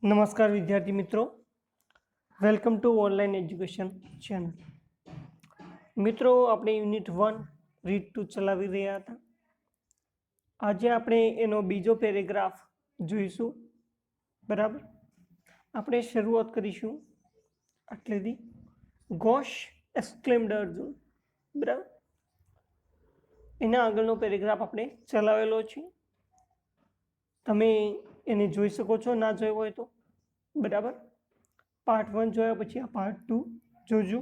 નમસ્કાર વિદ્યાર્થી મિત્રો, welcome to online education channel. મિત્રો, આપણે યુનિટ 1 રીડ ટુ ચલાવી રહ્યા હતા. આજે આપણે એનો બીજો પેરેગ્રાફ જોઈશું. બરાબર, આપણે શરૂઆત કરીશું આટલેથી. ગોશ એક્સક્લેમ્ડ અર્જુન. બરાબર, એના આગળનો પેરેગ્રાફ આપણે ચલાવેલો છે. તમે એને જોઈ શકો છો, ના જોયો હોય તો. બરાબર, પાર્ટ 1 જોયા પછી આ પાર્ટ 2 જોજો.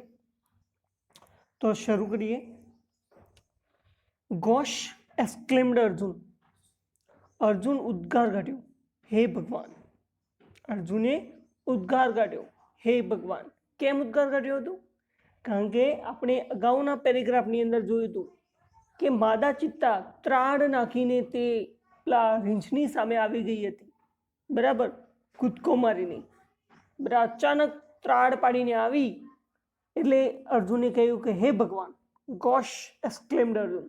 તો શરૂ કરીએ. ગોશ એક્સક્લેમ્ડ અર્જુન. અર્જુન ઉદ્ગાર કાઢ્યો, હે ભગવાન. અર્જુને ઉદ્ગાર કાઢ્યો, હે ભગવાન. કેમ ઉદ્ગાર કાઢ્યો હતો? કારણ કે આપણે અગાઉના પેરેગ્રાફની અંદર જોયું હતું કે માદા ચિત્તા ત્રાડ નાખીને તે પેલા રીંછની સામે આવી ગઈ હતી. બરાબર, કૂદકો મારીને. બરાબર, અચાનક ત્રાડ પાડીને આવી એટલે અર્જુને કહ્યું કે હે ભગવાન. Gosh exclaimed Arjun.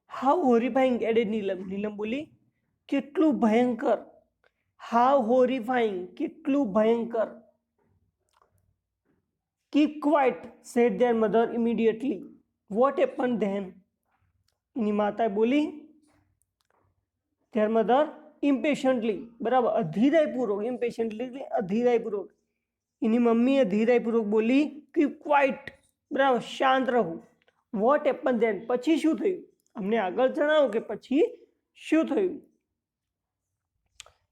How horrifying added Neelam. Neelam બોલી, કેટલું ભયંકર. હાઉ હોરિફાઈંગ, કેટલું ભયંકર. Keep quiet said their mother immediately. What happen then. એની માતાએ બોલી. Their mother impatiently. બરાબર, અધીરાયપૂર્વક. ઇમ્પેશન્ટલી એટલે અધીરાયપૂર્વક. એની મમ્મીએ ધીરાયપૂર્વક બોલી કે ક્વાઇટ. બરાબર, શાંત રહું. વોટ હેપન ધેન, પછી શું થયું? અમને આગળ જણાવો કે પછી શું થયું.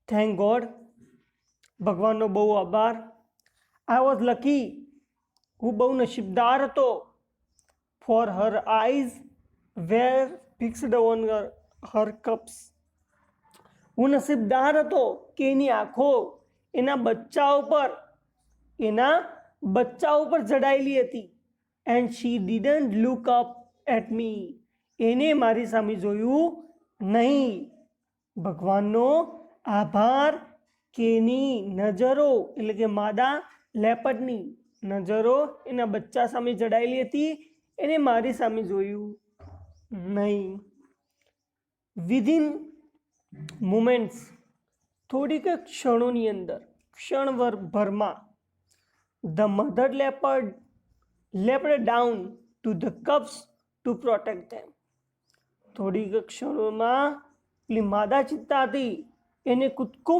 થેન્ક ગોડ, ભગવાનનો બહુ આભાર. આઈ વોઝ લકી, હું બહુ નસીબદાર હતો. For her eyes were fixed on her cups. હું નસીબદાર હતો કે એની આંખો એના બચ્ચા ઉપર જડાયેલી હતી. And she didn't look up at me. એને મારી સામે જોયું નહીં. ભગવાનનો આભાર કે એની નજરો એટલે કે માદા લેપડની નજરો એના બચ્ચા સામે જડાયેલી હતી. એને મારી સામે જોયું નહીં. વિધિન મોમેન્ટ્સ, થોડીક ક્ષણોની અંદર, ક્ષણભરમાં, the mother leapt down to the cubs to protect them. થોડીક ક્ષણોમાં પેલી માદા ચિત્તા હતી એને કૂદકો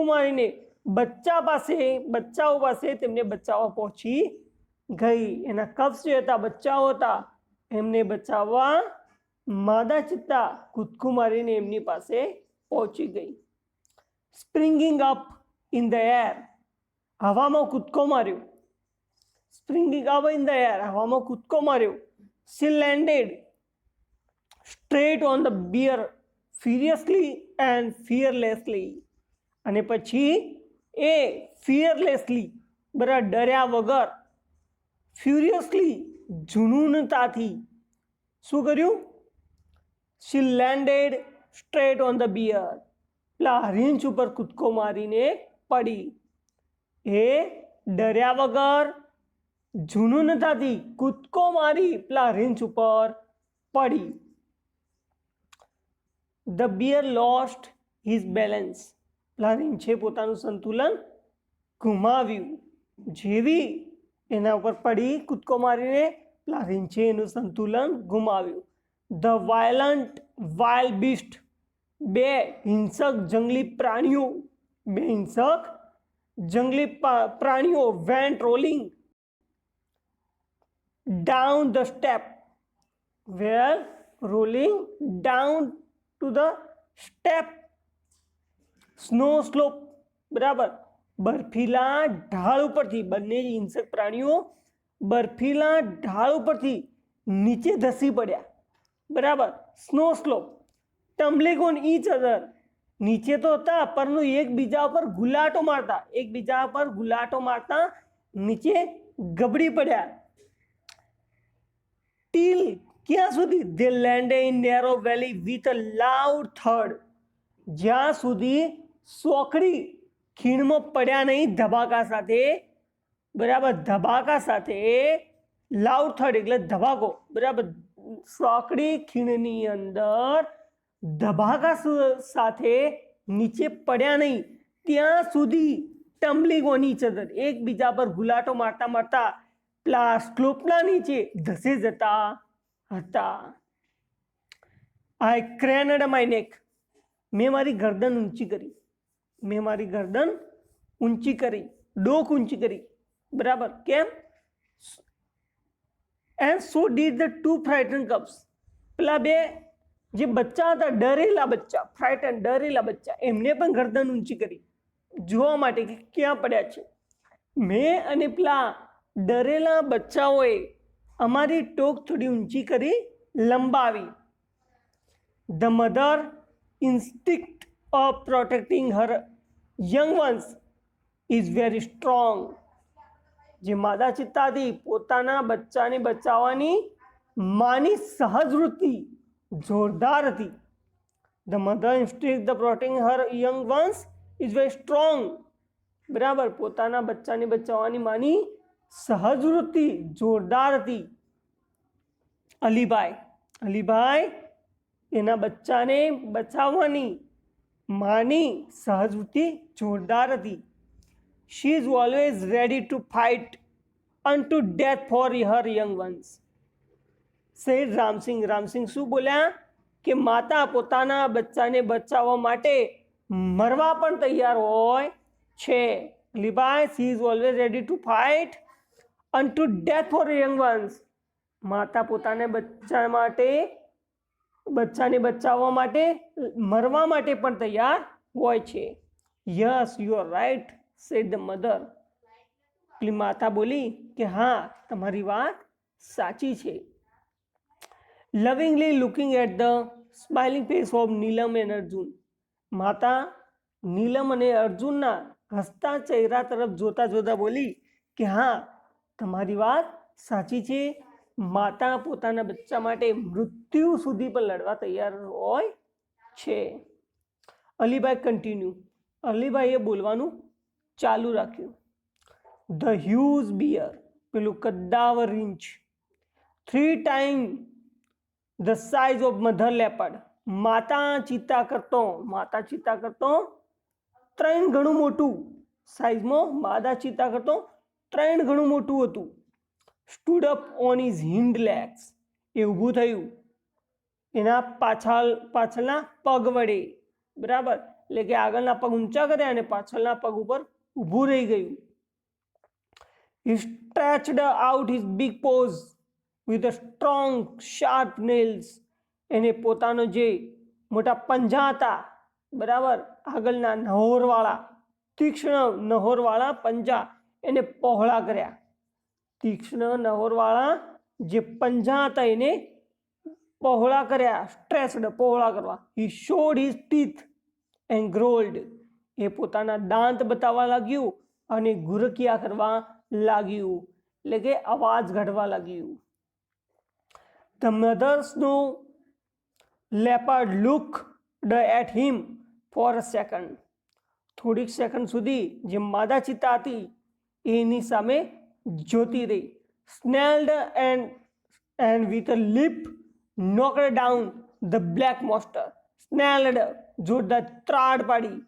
મારીને બચ્ચાઓ પાસે તેમને બચાવવા પહોંચી ગઈ. એના કપ્સ જે હતા, બચ્ચાઓ હતા, એમને બચાવવા માદા ચિત્તા કૂદકો મારીને એમની પાસે પહોંચી ગઈ. Springing up in the air. હવામાં કૂદકો માર્યો. Springing up in the air, હવામાં કૂદકો માર્યો. She landed straight on the bear furiously and fearlessly. અને પછી એ fearlessly, બરાબર, ડર્યા વગર, furiously, જુનૂનતાથી શું કર્યું? She landed straight on the bear. પેલા રીંછ ઉપર કૂદકો મારીને પડી. એ ડર્યા વગર જુનૂનતાથી કૂદકો મારી પેલા રીંછ ઉપર પડી. The bear lost his balance. પેલા રીંછે પોતાનું સંતુલન ગુમાવ્યું. જેવી એના ઉપર પડી કૂદકો મારીને, પેલા રીંછે એનું સંતુલન ગુમાવ્યું. The violent wild beast. બે હિંસક જંગલી પ્રાણીઓ went rolling down the step, were rolling down to the step, snow slope. બરાબર, બર્ફીલા ઢાળ ઉપરથી, બંને હિંસક પ્રાણીઓ બર્ફીલા ઢાળ ઉપરથી નીચે ધસી પડ્યા. બરાબર, snow slope. Tumbling on each other. નીચે તો હતા પરંતુ એકબીજા પર ગુલાટો મારતા નીચે ગબડી પડ્યા. ટીલ, ક્યાં સુધી? They landed in narrow valley with a loud thud. જ્યાં સુધી સોકડી ખીણમાં પડ્યા નહીં ધબાકા સાથે. બરાબર, ધબાકા સાથે. લાઉડ થડ એટલે ધબાકો. બરાબર, સોકડી ખીણની અંદર ધબાકા સાથે નીચે પડ્યા નહીં ત્યાં સુધી ટમ્બલિંગ ઓન ઈચ અધર, એકબીજા પર ગુલાટો મારતા મારતા પેલા સ્લોપના નીચે ધસી જતા હતા. આઈ ક્રેનડ માય નેક, મેં મારી ગરદન ઊંચી કરી, મેં મારી ગરદન ઊંચી કરી, ડોક ઊંચી કરી, બરાબર. કેમ? And so did the two frightened cubs, પેલા બે જે બચ્ચા હતા, ડરેલા બચ્ચા, ફ્રાઇટન ડરેલા બચ્ચા, એમને પણ ગરદન ઊંચી કરી જોવા માટે કે ક્યાં પડ્યા છે. મેં અને પેલા ડરેલા બચ્ચાઓએ અમારી ટોક થોડી ઊંચી કરી લંબાવી. The mother instinct of protecting her young ones is very strong. જે માદા ચિત્તા હતી પોતાના બચ્ચાને બચાવવાની માની સહજ વૃત્તિ જોરદાર હતી. The mother instinct the protecting her young ones is very strong, બરાબર. પોતાના બચ્ચાને બચાવવાની માની સહજ વૃત્તિ જોરદાર હતી. અલીભાઈ એના બચ્ચાને બચાવવાની માની સહજ વૃત્તિ જોરદાર હતી. She is always ready to fight unto death for her young ones, said Ramsinh. Ramsinh શું બોલ્યા કે માતા પોતાના બચ્ચાને બચાવવા માટે મરવા પણ તૈયાર હોય છે. લીબાય, she is always ready to fight unto death for her young ones. માતા પોતાના બચ્ચાને બચાવવા માટે મરવા માટે પણ તૈયાર હોય છે. Yes, you are right, said the mother. પેલી માતા બોલી કે હા, તમારી વાત સાચી છે. Lovingly looking at the smiling face of Neelam and Arjun, માતા નીલમ અને અર્જુનના હસતા ચહેરા તરફ જોતા જોતા બોલી કે હા, તમારી વાત સાચી છે. માતા પોતાના બચ્ચા માટે મૃત્યુ સુધી પણ લડવા તૈયાર હોય છે. અલીભાઈ કન્ટિન્યુ, અલીભાઈએ બોલવાનું ચાલુ રાખ્યું. ધ હ્યુઝ બિયર, પેલું કદ્દાવર રીંછ, 3 times the size of mother leopard, માતા ચિત્તા કરતો 3 ગણું મોટું સાઇઝમાં, માદા ચિત્તા કરતો 3 ગણું મોટું હતું. Stood up on his hind legs, એ ઊભું થયું એના પાછળના પગ વડે, બરાબર. એટલે કે આગળના પગ ઊંચા કર્યા અને પાછળના પગ ઉપર ઊભું રહી ગયું. He stretched out his big paws with a strong sharp nails, એને પોતાનો જે મોટા પંજા હતા, બરાબર, આગળના નહોરવાળા તીક્ષ્ણ નહોરવાળા પંજા એને પહોળા કર્યા. તીક્ષ્ણ નહોરવાળા જે પંજા હતા એને પહોળા કર્યા. સ્ટ્રેચ્ડ, પહોળા કરવા. He showed his teeth and growled, એ પોતાના દાંત બતાવવા લાગ્યું અને ગુરકિયા કરવા લાગ્યું, એટલે કે અવાજ કાઢવા લાગ્યું. The mother's leopard looked at him for a second, થોડીક સેકન્ડ સુધી જે માદા ચિત્તા હતી એની સામે જોતી રહી. Snarled and with a lip knocked down the black monster, snarled, જોરદાર ત્રાડ પાડી,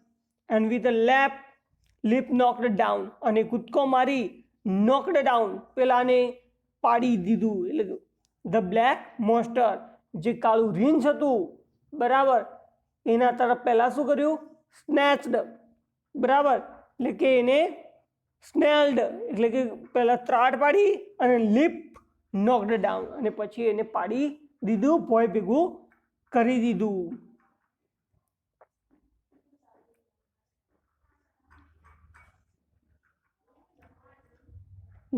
and with a lip knocked down, અને કૂદકો મારી knocked down, પેલાને પાડી દીધું. એટલે ધ બ્લેક મોન્સ્ટર, જે કાળું રીંછ હતું, બરાબર, એના તરફ પહેલા શું કર્યું? સ્નેચ્ડ, બરાબર, એટલે કે એને સ્નેલ્ડ, એટલે કે પહેલા ત્રાડ પાડી અને લિપ નોક્ડ ડાઉન, અને પછી એને પાડી દીધું, ભોય ભેગું કરી દીધું.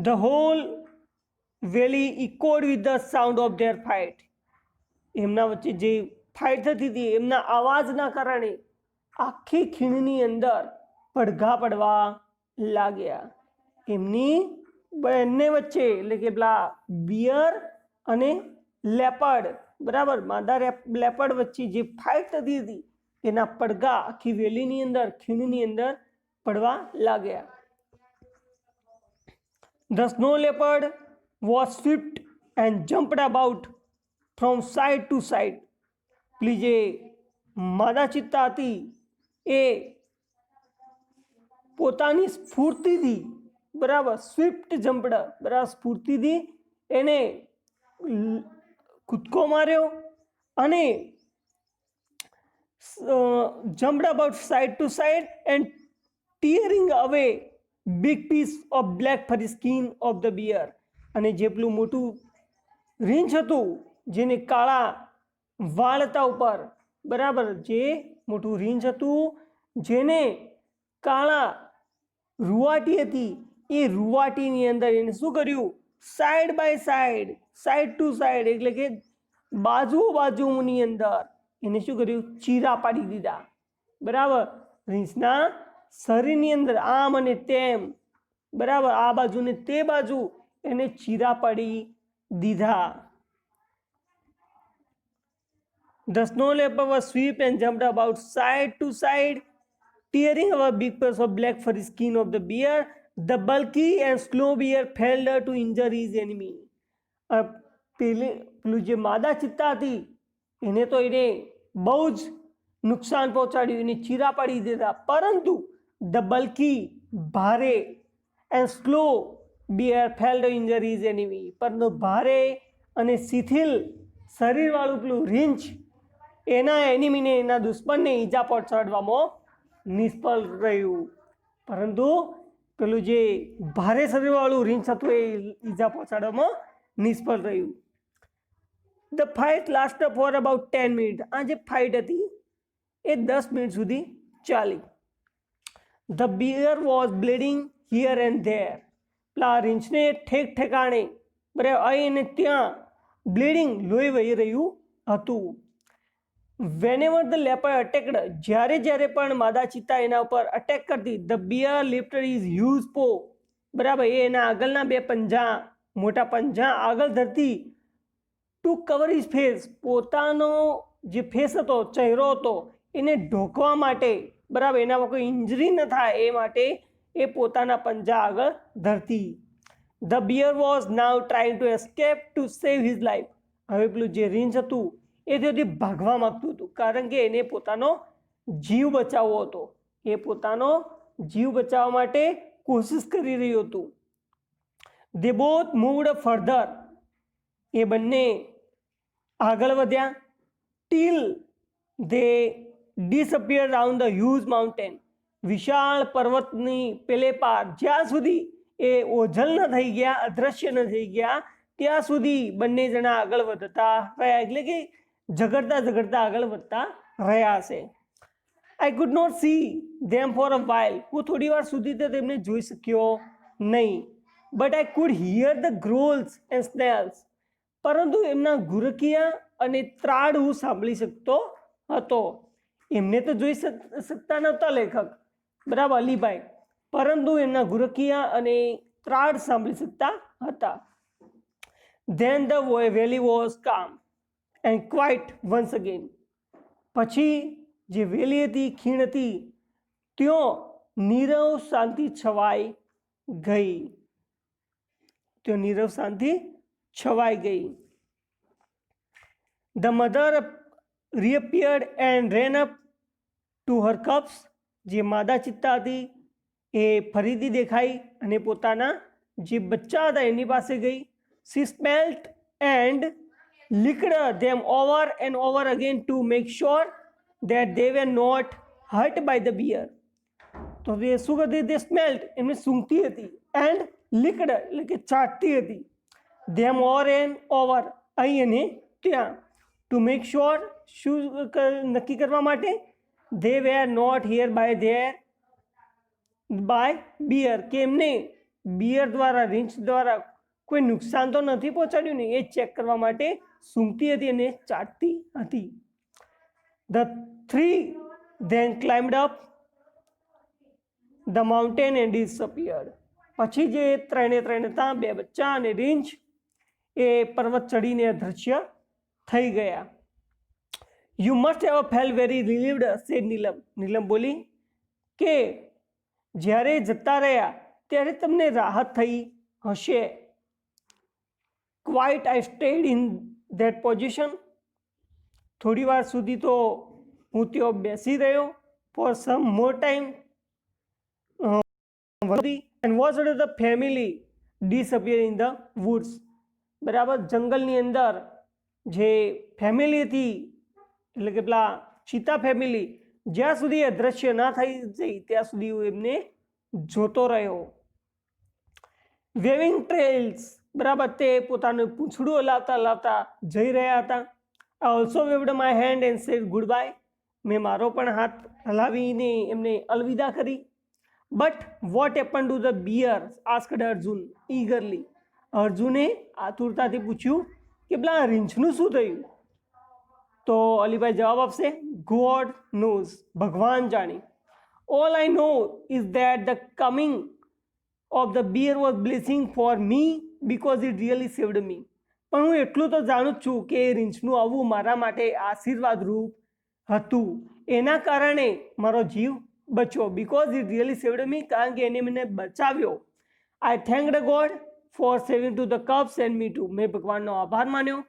The whole valley echoed with the sound of their fight. એમના વચ્ચે જે ફાઇટ થતી હતી એમના અવાજના કારણે આખી ખીણની અંદર પડઘા પડવા લાગ્યા. એમની બંને વચ્ચે, એટલે કે પેલા બિયર અને લેપર્ડ, બરાબર, માદા લેપર્ડ વચ્ચે જે ફાઇટ થતી હતી એના પડઘા આખી વેલીની અંદર, ખીણની અંદર પડવા લાગ્યા. The snow leopard was swift and jumped about from side to side. પેલી જે માદા ચિત્તા હતી એ પોતાની સ્ફૂર્તિથી, બરાબર, સ્વિફ્ટ જમ્પડ, બરાબર, સ્ફૂર્તિથી એને કૂદકો માર્યો અને jumped about side to side and tearing away big piece of black furry skin of the bear. અને જે પેલું મોટું રીંછ હતું જેને કાળા વાળ હતા ઉપર, બરાબર, જે મોટું રીંછ હતું જેને કાળા રૂવાટી હતી, એ રૂવાટીની અંદર એને શું કર્યું, side by side, side to side એટલે કે બાજુની અંદર એને શું કર્યું, ચીરા પાડી દીધા, બરાબર, રીંછના શરીરની અંદર આમ અને તેમ, બરાબર, આ બાજુ ને તે બાજુ એને ચીરા પાડી દીધા. The snow leopard was swept and jumped about side to side, tearing away big piece of black furry skin of the bear. The bulky and slow bear failed to injure his enemy. પેલું જે માદા ચિત્તા હતી એને તો એને બહુ જ નુકસાન પહોંચાડ્યું, એને ચીરા પાડી દીધા, પરંતુ ધ બલ્કી, ભારે, and slow bear failed injure his enemy, પરંતુ ભારે અને શિથિલ શરીરવાળું પેલું રીંછ એના એનિમીને, એના દુશ્મનને ઈજા પહોંચાડવામાં નિષ્ફળ રહ્યું, પરંતુ પેલું જે ભારે શરીરવાળું રીંછ હતું એ ઈજા પહોંચાડવામાં નિષ્ફળ રહ્યું. The fight last for about 10 minute. આ જે ફાઇટ હતી એ 10 મિનિટ સુધી ચાલી. The bear was bleeding here and there. પેલા રીંછને ઠેક ઠેકાણે, બરાબર, અહીં અને ત્યાં બ્લીડિંગ, લોહી વહી રહ્યું હતું. વેનેવર ધ લેપર્ડ અટેકડ, જ્યારે પણ માદા ચિત્તા એના ઉપર અટેક કરતી, the bear lifted his huge paw, બરાબર, એ એના આગળના બે પંજા, મોટા પંજા આગળ ધરતી, ટુ કવર હિઝ ફેસ, પોતાનો જે ફેસ હતો, ચહેરો હતો, એને ઢોકવા માટે, બરાબર, એનામાં કોઈ ઇન્જરી ન થાય એ માટે એ પોતાના પંજા આગળ ધરતી. The bear was now trying to escape to save his life. હવે પેલું જે રીંછ હતું એ તેથી ભાગવા માગતું હતું, કારણ કે એને પોતાનો જીવ બચાવવો હતો, એ પોતાનો જીવ બચાવવા માટે કોશિશ કરી રહ્યું હતું. દે બોથ મૂવ્ડ ફર્ધર, એ બંને આગળ વધ્યા, till they disappear round the huge mountain, વિશાળ પર્વતની પેલે પાર, જ્યાં સુધી એ ઓઝલ ન થઈ ગયા, અદૃશ્ય ન થઈ ગયા, ત્યાં સુધી બંને જણા આગળ વધતા રહ્યા, એટલે કે ઝઘડતા આગળ વધતા રહ્યા હશે. I could not see them for a while, હું થોડી વાર સુધી તો તેમને જોઈ શક્યો નહીં. But I could hear the growls and snarls, પરંતુ એમના ગુરકિયા અને ત્રાડ હું સાંભળી શકતો હતો. એમને તો જોઈ શકતા નહોતા લેખક, બરાબર, અલીભાઈ, પરંતુ એમના ગુરકિયા અને ત્રાડ સાંભળી શકતા હતા. Then the valley was calm and quiet once again. પછી જે વેલી હતી, ખીણ હતી, ત્યાં નીરવ શાંતિ છવાઈ ગઈ, ત્યાં નીરવ શાંતિ છવાઈ ગઈ. The mother reappeared and ran up to her cubs. જે માદા ચિત્તા હતી એ ફરીથી દેખાઈ અને પોતાના જે બચ્ચા હતા એની પાસે ગઈ. શી સ્મેલ્ટ and licked them over and over again to make sure that they were not hurt by the bear. તો એ શું કરતી, તે સ્મેલ્ટ, એમને સૂંઘતી હતી, એન્ડ licked એટલે કે ચાટતી હતી, them over and over, અહીં અને ત્યાં, ટુ મેક શ્યોર, શું નક્કી કરવા માટે, they were not here by bear, કે એમને બિયર દ્વારા, રીંછ દ્વારા કોઈ નુકસાન તો નથી પહોંચાડ્યું ને, એ ચેક કરવા માટે સૂંઘતી હતી અને ચાટતી હતી. The three then climbed up the mountain and disappeared. પછી જે ત્રણે હતા, બે બચ્ચા અને રીંછ, એ પર્વત ચડીને અદૃશ્ય થઈ ગયા. You must have fell very relieved, said Neelam. Neelam બોલી કે જ્યારે જતા રહ્યા ત્યારે તમને રાહત થઈ હશે. Quite I stayed in that position. થોડી વાર સુધી તો હું ત્યાં બેસી રહ્યો for some more time and watch the family disappear in the woods. બરાબર, જંગલની અંદર જે ફેમિલી હતી એટલે કે પેલા ચિત્તા ફેમિલી જ્યાં સુધી અદ્રશ્ય ના થઈ જઈ ત્યાં સુધી હું એમને જોતો રહ્યો. વેવિંગ ટ્રેલ્સ, બરાબર, તે પોતાનું પૂંછડું હલાવતા હલાવતા જઈ રહ્યા હતા. I also waved my hand and said goodbye. મેં મારો પણ હાથ હલાવીને એમને અલવિદા કરી. But what happen to the bear asked Arjun eagerly. અર્જુને આતુરતાથી પૂછ્યું કે પેલા રીંછનું શું થયું? તો અલીભાઈ જવાબ આપશે, ગોડ નોઝ, ભગવાન જાણે. All I know is that the coming of the bear was blessing for me because it really saved me. પણ હું એટલું તો જાણું જ છું કે રીંછનું આવવું મારા માટે આશીર્વાદરૂપ હતું. એના કારણે મારો જીવ બચ્યો. Because it really saved me, કારણ કે એને મને બચાવ્યો. I thanked God for saving two the cubs and me too. મેં ભગવાનનો આભાર માન્યો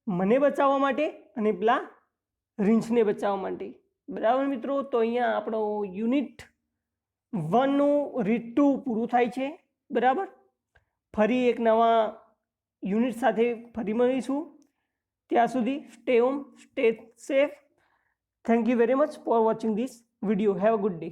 મને બચાવવા માટે અને પેલા રીંછને બચાવવા માટે. બરાબર મિત્રો, તો અહીંયા આપણો યુનિટ 1નું રીડ 2 પૂરું થાય છે. બરાબર, ફરી એક નવા યુનિટ સાથે ફરી મળીશું. ત્યાં સુધી stay home, stay safe. Thank you very much for watching this video. Have a good day.